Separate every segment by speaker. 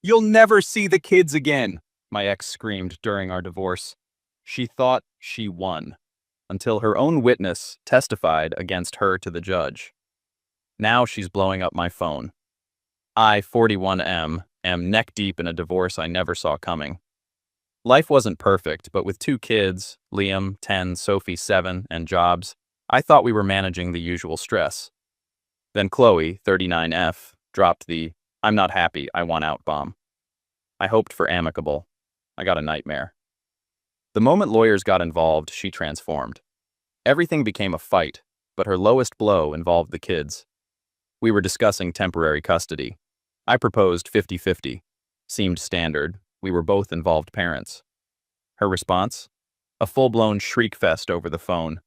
Speaker 1: You'll never see the kids again, my ex screamed during our divorce. She thought she won, until her own witness testified against her to the judge. Now she's blowing up my phone. I, 41M, am neck deep in a divorce I never saw coming. Life wasn't perfect, but with two kids, Liam, 10, Sophie, 7, and jobs, I thought we were managing the usual stress. Then Chloe, 39F, dropped the "I'm not happy, I want out" bomb. I hoped for amicable. I got a nightmare. The moment lawyers got involved, she transformed. Everything became a fight, but her lowest blow involved the kids. We were discussing temporary custody. I proposed 50-50. Seemed standard. We were both involved parents. Her response? A full-blown shriek fest over the phone.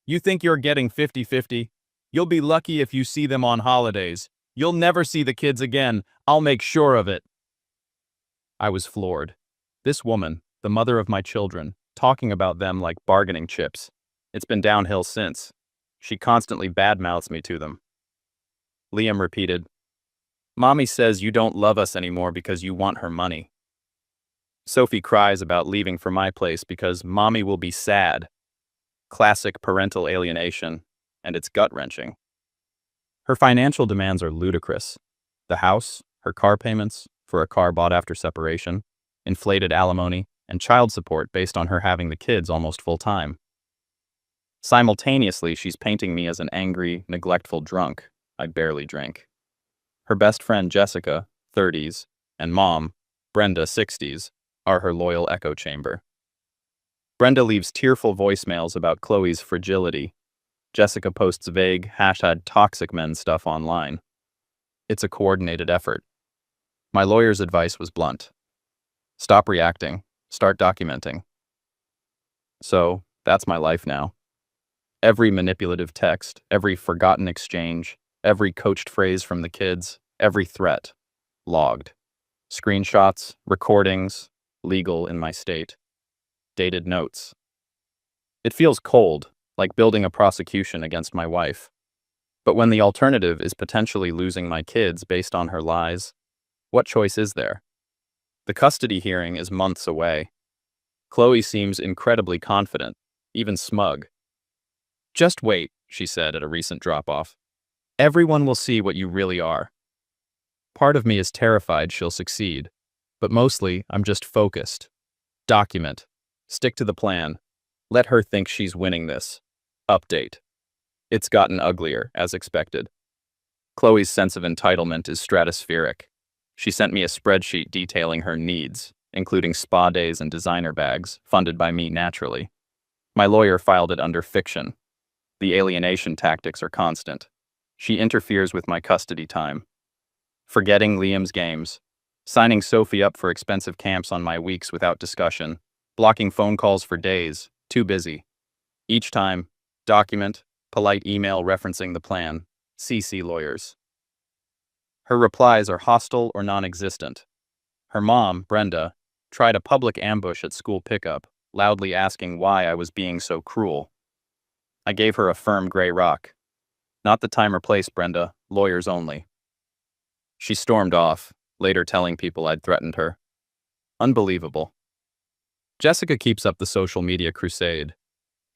Speaker 1: "You think you're getting 50-50? You'll be lucky if you see them on holidays. You'll never see the kids again. I'll make sure of it." I was floored. This woman, the mother of my children, talking about them like bargaining chips. It's been downhill since. She constantly badmouths me to them. Liam repeated, "Mommy says you don't love us anymore because you want her money." Sophie cries about leaving for my place because mommy will be sad. Classic parental alienation, and it's gut-wrenching. Her financial demands are ludicrous. The house, her car payments, for a car bought after separation, inflated alimony, and child support based on her having the kids almost full-time. Simultaneously, she's painting me as an angry, neglectful drunk I barely drink. Her best friend Jessica, 30s, and mom, Brenda, 60s, are her loyal echo chamber. Brenda leaves tearful voicemails about Chloe's fragility. Jessica posts vague #toxic men stuff online. It's a coordinated effort. My lawyer's advice was blunt. Stop reacting. Start documenting. So, that's my life now. Every manipulative text, every forgotten exchange, every coached phrase from the kids, every threat, logged. Screenshots, recordings, legal in my state. Dated notes. It feels cold, like building a prosecution against my wife. But when the alternative is potentially losing my kids based on her lies, what choice is there? The custody hearing is months away. Chloe seems incredibly confident, even smug. "Just wait," she said at a recent drop-off. "Everyone will see what you really are." Part of me is terrified she'll succeed, but mostly I'm just focused. Document. Stick to the plan. Let her think she's winning this. Update. It's gotten uglier, as expected. Chloe's sense of entitlement is stratospheric. She sent me a spreadsheet detailing her needs, including spa days and designer bags, funded by me naturally. My lawyer filed it under fiction. The alienation tactics are constant. She interferes with my custody time. Forgetting Liam's games. Signing Sophie up for expensive camps on my weeks without discussion. Blocking phone calls for days. Too busy. Each time, document, polite email referencing the plan. CC lawyers. Her replies are hostile or non-existent. Her mom, Brenda, tried a public ambush at school pickup, loudly asking why I was being so cruel. I gave her a firm gray rock. "Not the time or place, Brenda. Lawyers only." She stormed off, later telling people I'd threatened her. Unbelievable. Jessica keeps up the social media crusade.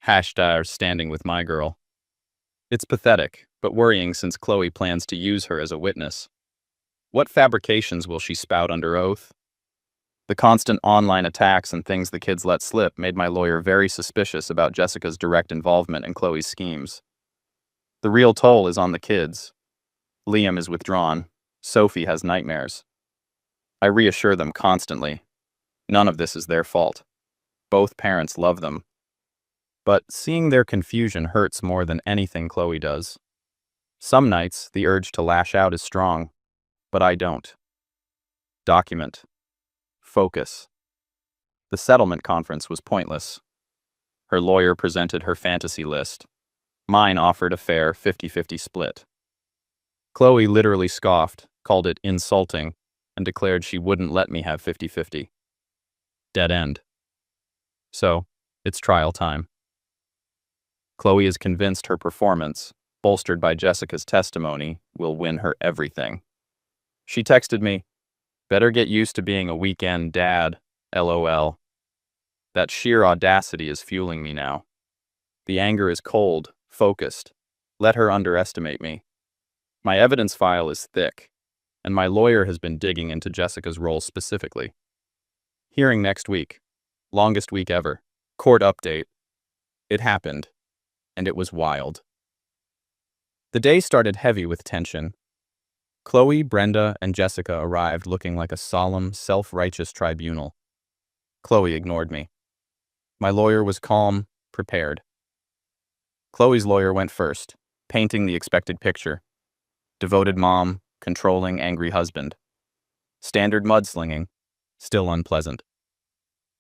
Speaker 1: #standing with my girl. It's pathetic, but worrying since Chloe plans to use her as a witness. What fabrications will she spout under oath? The constant online attacks and things the kids let slip made my lawyer very suspicious about Jessica's direct involvement in Chloe's schemes. The real toll is on the kids. Liam is withdrawn. Sophie has nightmares. I reassure them constantly. None of this is their fault. Both parents love them. But seeing their confusion hurts more than anything Chloe does. Some nights, the urge to lash out is strong, but I don't. Document. Focus. The settlement conference was pointless. Her lawyer presented her fantasy list. Mine offered a fair 50-50 split. Chloe literally scoffed, called it insulting, and declared she wouldn't let me have 50-50. Dead end. So, it's trial time. Chloe is convinced her performance, bolstered by Jessica's testimony, will win her everything. She texted me, Better get used to being a weekend dad, LOL. That sheer audacity is fueling me now. The anger is cold, focused. Let her underestimate me. My evidence file is thick, and my lawyer has been digging into Jessica's role specifically. Hearing next week. Longest week ever. Court update. It happened, and it was wild. The day started heavy with tension. Chloe, Brenda, and Jessica arrived looking like a solemn, self-righteous tribunal. Chloe ignored me. My lawyer was calm, prepared. Chloe's lawyer went first, painting the expected picture. Devoted mom, controlling, angry husband. Standard mudslinging, still unpleasant.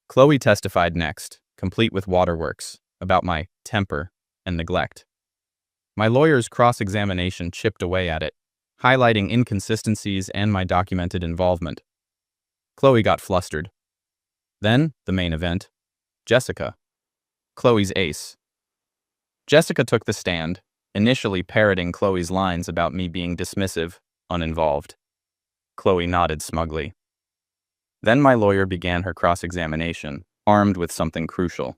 Speaker 1: Chloe testified next, complete with waterworks, about my temper and neglect. My lawyer's cross-examination chipped away at it, highlighting inconsistencies and my documented involvement. Chloe got flustered. Then, the main event, Jessica. Chloe's ace. Jessica took the stand, initially parroting Chloe's lines about me being dismissive, uninvolved. Chloe nodded smugly. Then my lawyer began her cross-examination, armed with something crucial.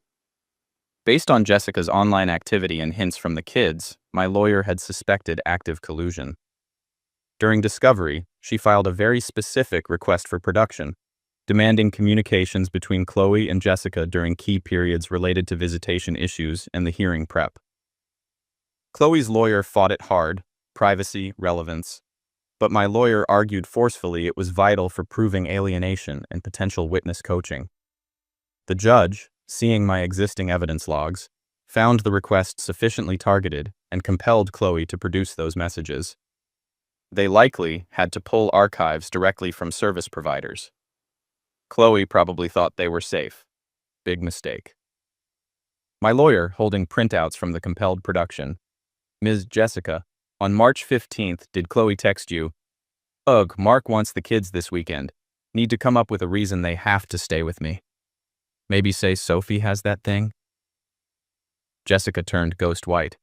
Speaker 1: Based on Jessica's online activity and hints from the kids, my lawyer had suspected active collusion. During discovery, she filed a very specific request for production, demanding communications between Chloe and Jessica during key periods related to visitation issues and the hearing prep. Chloe's lawyer fought it hard, privacy, relevance, but my lawyer argued forcefully it was vital for proving alienation and potential witness coaching. The judge, seeing my existing evidence logs, found the request sufficiently targeted and compelled Chloe to produce those messages. They likely had to pull archives directly from service providers. Chloe probably thought they were safe. Big mistake. My lawyer, holding printouts from the compelled production. Ms. Jessica, on March 15th, did Chloe text you? Ugh, Mark wants the kids this weekend. Need to come up with a reason they have to stay with me. Maybe say Sophie has that thing? Jessica turned ghost white.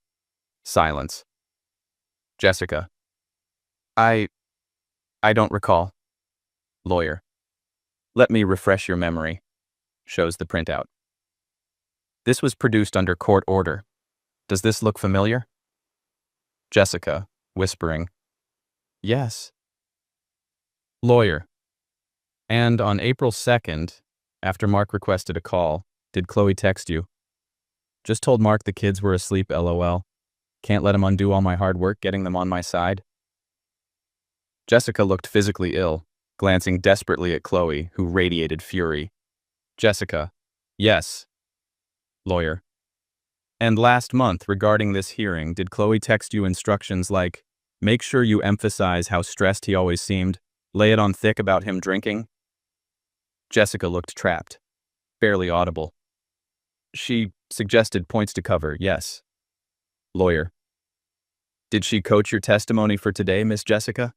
Speaker 1: Silence. Jessica. I don't recall. Lawyer. Let me refresh your memory. Shows the printout. This was produced under court order. Does this look familiar? Jessica, whispering. Yes. Lawyer. And on April 2nd, after Mark requested a call, did Chloe text you? Just told Mark the kids were asleep, LOL. Can't let him undo all my hard work getting them on my side. Jessica looked physically ill, glancing desperately at Chloe, who radiated fury. Jessica. Yes. Lawyer. And last month, regarding this hearing, did Chloe text you instructions like, make sure you emphasize how stressed he always seemed, lay it on thick about him drinking? Jessica looked trapped, barely audible. She suggested points to cover, yes. Lawyer. Did she coach your testimony for today, Miss Jessica?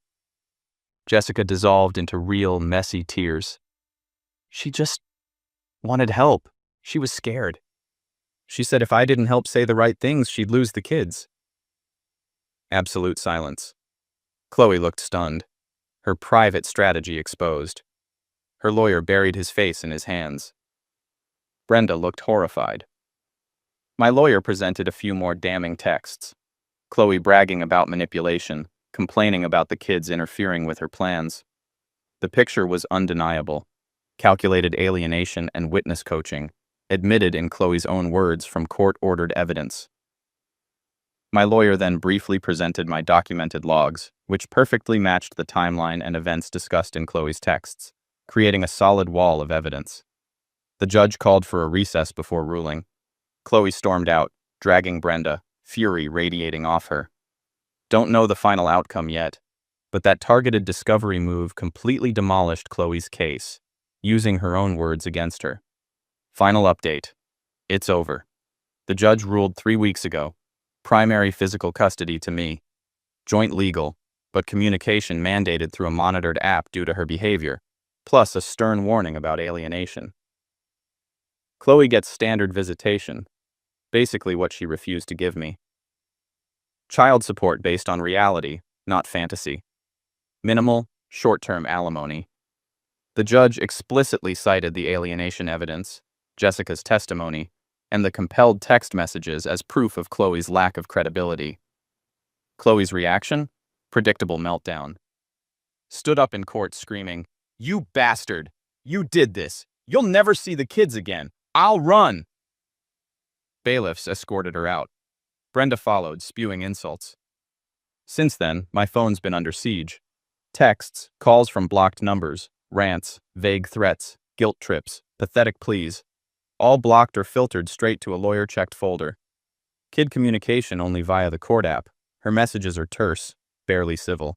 Speaker 1: Jessica dissolved into real, messy tears. She just wanted help. She was scared. She said if I didn't help say the right things, she'd lose the kids. Absolute silence. Chloe looked stunned, her private strategy exposed. Her lawyer buried his face in his hands. Brenda looked horrified. My lawyer presented a few more damning texts. Chloe bragging about manipulation, complaining about the kids interfering with her plans. The picture was undeniable. Calculated alienation and witness coaching, admitted in Chloe's own words from court-ordered evidence. My lawyer then briefly presented my documented logs, which perfectly matched the timeline and events discussed in Chloe's texts, creating a solid wall of evidence. The judge called for a recess before ruling. Chloe stormed out, dragging Brenda, fury radiating off her. Don't know the final outcome yet, but that targeted discovery move completely demolished Chloe's case, using her own words against her. Final update. It's over. The judge ruled 3 weeks ago. Primary physical custody to me. Joint legal, but communication mandated through a monitored app due to her behavior, plus a stern warning about alienation. Chloe gets standard visitation, basically what she refused to give me. Child support based on reality, not fantasy. Minimal, short-term alimony. The judge explicitly cited the alienation evidence, Jessica's testimony, and the compelled text messages as proof of Chloe's lack of credibility. Chloe's reaction? Predictable meltdown. Stood up in court screaming, "You bastard! You did this! You'll never see the kids again! I'll run!" Bailiffs escorted her out. Brenda followed, spewing insults. Since then, my phone's been under siege. Texts, calls from blocked numbers, rants, vague threats, guilt trips, pathetic pleas, all blocked or filtered straight to a lawyer-checked folder. Kid communication only via the court app. Her messages are terse, barely civil.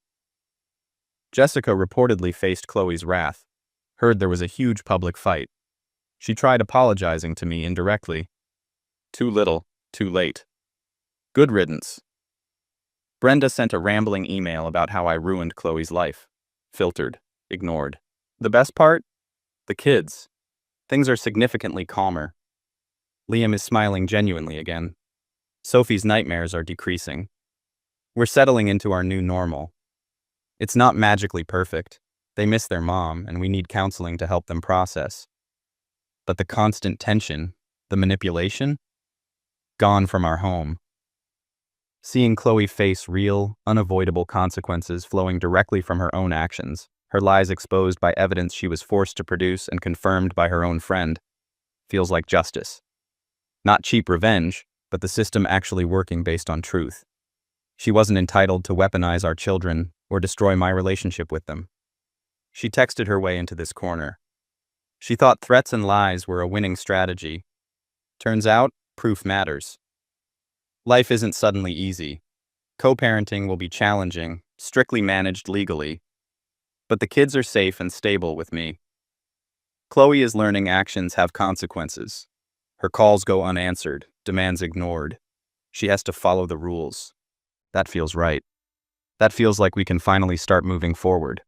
Speaker 1: Jessica reportedly faced Chloe's wrath. Heard there was a huge public fight. She tried apologizing to me indirectly. Too little, too late. Good riddance. Brenda sent a rambling email about how I ruined Chloe's life. Filtered, ignored. The best part? The kids. Things are significantly calmer. Liam is smiling genuinely again. Sophie's nightmares are decreasing. We're settling into our new normal. It's not magically perfect. They miss their mom, and we need counseling to help them process. But the constant tension, the manipulation, gone from our home. Seeing Chloe face real, unavoidable consequences flowing directly from her own actions, her lies exposed by evidence she was forced to produce and confirmed by her own friend, feels like justice. Not cheap revenge, but the system actually working based on truth. She wasn't entitled to weaponize our children or destroy my relationship with them. She texted her way into this corner. She thought threats and lies were a winning strategy. Turns out, proof matters. Life isn't suddenly easy. Co-parenting will be challenging, strictly managed legally. But the kids are safe and stable with me. Chloe is learning actions have consequences. Her calls go unanswered, demands ignored. She has to follow the rules. That feels right. That feels like we can finally start moving forward.